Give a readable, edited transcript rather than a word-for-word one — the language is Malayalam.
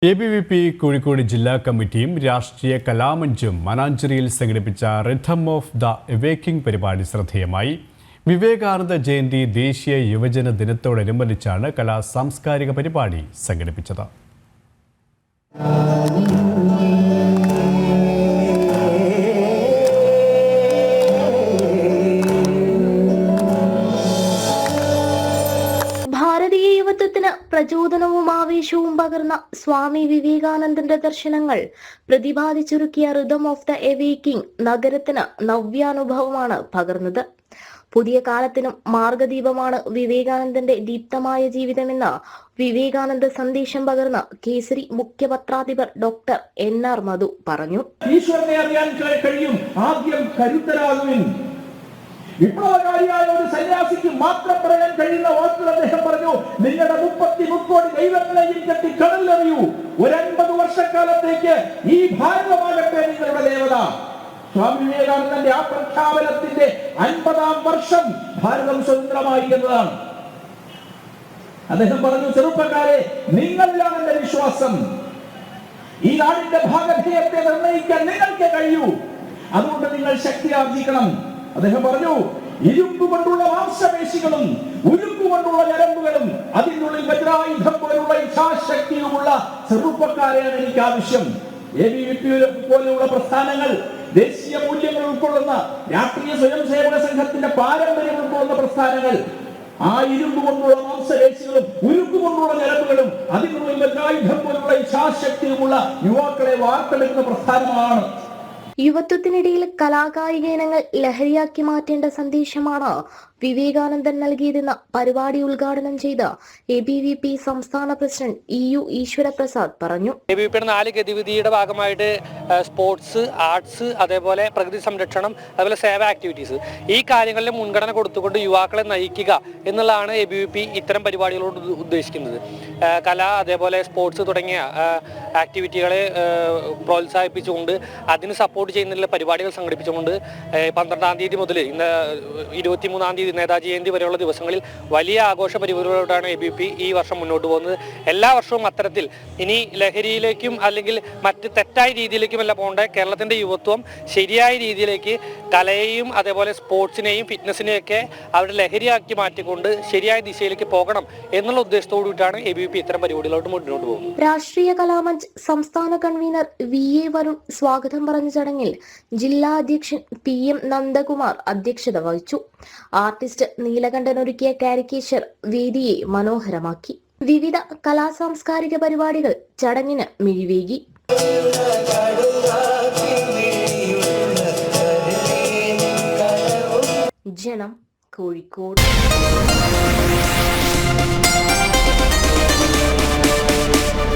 ABVP കോഴിക്കോട് ജില്ലാ കമ്മിറ്റിയും രാഷ്ട്രീയ കലാമഞ്ചും മനാഞ്ചേരിയിൽ സംഘടിപ്പിച്ച റിഥം ഓഫ് ദ അവേക്കിംഗ് പരിപാടി ശ്രദ്ധേയമായി. വിവേകാനന്ദ ജയന്തി ദേശീയ യുവജന ദിനത്തോടനുബന്ധിച്ചാണ് കലാ സാംസ്കാരിക പരിപാടി സംഘടിപ്പിച്ചത്. ഭാരതീയ യുവത്വത്തിന് പ്രചോദനവും ആവേശവും പകർന്ന സ്വാമി വിവേകാനന്ദന്റെ ദർശനങ്ങൾ പ്രതിപാദിച്ചൊരുക്കിയ റിഥം ഓഫ് ദ അവേക്കിംഗ് നഗരത്തിന് നവ്യാനുഭവമാണ് പകർന്നത്. പുതിയ കാലത്തിനും മാർഗദീപമാണ് വിവേകാനന്ദന്റെ ദീപ്തമായ ജീവിതമെന്ന് വിവേകാനന്ദ സന്ദേശം പകർന്ന കേസരി മുഖ്യപത്രാധിപർ ഡോക്ടർ NR മധു പറഞ്ഞു. ഈശ്വരനെ അറിയാൻ കഴിയും, ആദ്യം കരുത്തരാകുവിൻ. വിപ്ലവകാരിയായ ഒരു സന്യാസിക്ക് മാത്രം പറയാൻ കഴിയുന്ന വാക്കുകൾ അദ്ദേഹം പറഞ്ഞു. നിങ്ങളുടെ 33 കോടി ദൈവങ്ങളെയും കെട്ടി കടലിലെറിയൂ. ഒരു 50 വർഷക്കാലത്തേക്ക് ഈ ഭാരതമാകട്ടെ നിങ്ങളുടെ ദേവത. സ്വാമി വിവേകാനന്ദന്റെ ആ പ്രഖ്യാപനത്തിന്റെ 50ാം വർഷം ഭാരതം സ്വതന്ത്രമായി എന്നതാണ്. അദ്ദേഹം പറഞ്ഞു, ചെറുപ്പക്കാരെ, നിങ്ങളിലാണ് എന്റെ വിശ്വാസം. ഈ നാടിന്റെ ഭാഗധേയത്തെ നിർണ്ണയിക്കാൻ നിങ്ങൾക്ക് കഴിയൂ. അതുകൊണ്ട് നിങ്ങൾ ശക്തി ആർജിക്കണം. അദ്ദേഹം പറഞ്ഞു, ഇരുമ്പ് കൊണ്ടുള്ള മാംസപേശികളും ഉരുക്ക് കൊണ്ടുള്ള ഞരമ്പുകളും അതിനുള്ളിൽ വജ്രായുധം പോലുള്ള ഇച്ഛാശക്തിയുമുള്ള ചെറുപ്പക്കാരെയാണ് എനിക്ക് ആവശ്യം. ABVP പോലെയുള്ള പ്രസ്ഥാനങ്ങൾ ദേശീയ മൂല്യങ്ങൾ ഉൾക്കൊള്ളുന്ന രാഷ്ട്രീയ സ്വയംസേവക സംഘത്തിന്റെ പാരമ്പര്യം ഉൾക്കൊള്ളുന്ന പ്രസ്ഥാനങ്ങൾ ആ ഇരുമ്പ് കൊണ്ടുള്ള മാംസപേശികളും ഉരുക്ക് കൊണ്ടുള്ള ഞരമ്പുകളും അതിനുള്ളിൽ വജ്രായുധം പോലുള്ള ഇച്ഛാശക്തിയുമുള്ള യുവാക്കളെ വാർത്തെടുക്കുന്ന പ്രസ്ഥാനമാണ്. യുവത്വത്തിനിടയിൽ കലാകായിക ഇനങ്ങൾ ലഹരിയാക്കി മാറ്റേണ്ട സന്ദേശമാണ് വിവേകാനന്ദൻ നൽകിയതെന്ന പരിപാടി ഉദ്ഘാടനം ചെയ്ത ABVP സംസ്ഥാന പ്രസിഡന്റ് EU ഈശ്വരപ്രസാദ് പറഞ്ഞു. ABVP 4 ഗതിവിധിയുടെ ഭാഗമായിട്ട് സ്പോർട്സ്, ആർട്സ്, അതേപോലെ പ്രകൃതി സംരക്ഷണം, അതുപോലെ സേവ ആക്ടിവിറ്റീസ്, ഈ കാര്യങ്ങളിൽ മുൻഗണന കൊടുത്തുകൊണ്ട് യുവാക്കളെ നയിക്കുക എന്നുള്ളതാണ് ABVP ഇത്തരം പരിപാടികളോട് ഉദ്ദേശിക്കുന്നത്. കല, അതേപോലെ സ്പോർട്സ് തുടങ്ങിയ ആക്ടിവിറ്റികളെ പ്രോത്സാഹിപ്പിച്ചുകൊണ്ട് അതിന് സപ്പോർട്ട് ചെയ്യുന്നതിനുള്ള പരിപാടികൾ സംഘടിപ്പിച്ചുകൊണ്ട് 12-ാം തീയതി മുതൽ ഇന്ന് 23-ാം തീയതി നേതാജി ജയന്തി വരെയുള്ള ദിവസങ്ങളിൽ വലിയ ആഘോഷ പരിപാടികളോടാണ് ABVP ഈ വർഷം മുന്നോട്ട് പോകുന്നത്. എല്ലാ വർഷവും അത്തരത്തിൽ ഇനി ലഹരിയിലേക്കും അല്ലെങ്കിൽ മറ്റ് തെറ്റായ രീതിയിലേക്കുമല്ല പോകേണ്ട, കേരളത്തിൻ്റെ യുവത്വം ശരിയായ രീതിയിലേക്ക് കലയെയും അതേപോലെ സ്പോർട്സിനെയും ഫിറ്റ്നസിനെയൊക്കെ അവരുടെ ലഹരിയാക്കി മാറ്റിക്കൊണ്ട് ശരിയായ ദിശയിലേക്ക് പോകണം എന്നുള്ള ഉദ്ദേശത്തോടുകൂടിയിട്ടാണ് ABVP ഇത്തരം പരിപാടികളോട്ട് മുന്നോട്ട് പോകുന്നത്. രാഷ്ട്രീയ കലാമഞ്ച് സംസ്ഥാന കൺവീനർ VA വരുൺ സ്വാഗതം പറഞ്ഞ ചടങ്ങിൽ ജില്ലാ അധ്യക്ഷൻ PM നന്ദകുമാർ അധ്യക്ഷത വഹിച്ചു. ആർട്ടിസ്റ്റ് നീലകണ്ഠൻ ഒരുക്കിയ കാരിക്കേച്ചർ വേദിയെ മനോഹരമാക്കി. വിവിധ കലാസാംസ്കാരിക പരിപാടികൾ ചടങ്ങിന് മിഴിവേകി. ജനം, കോഴിക്കോട്.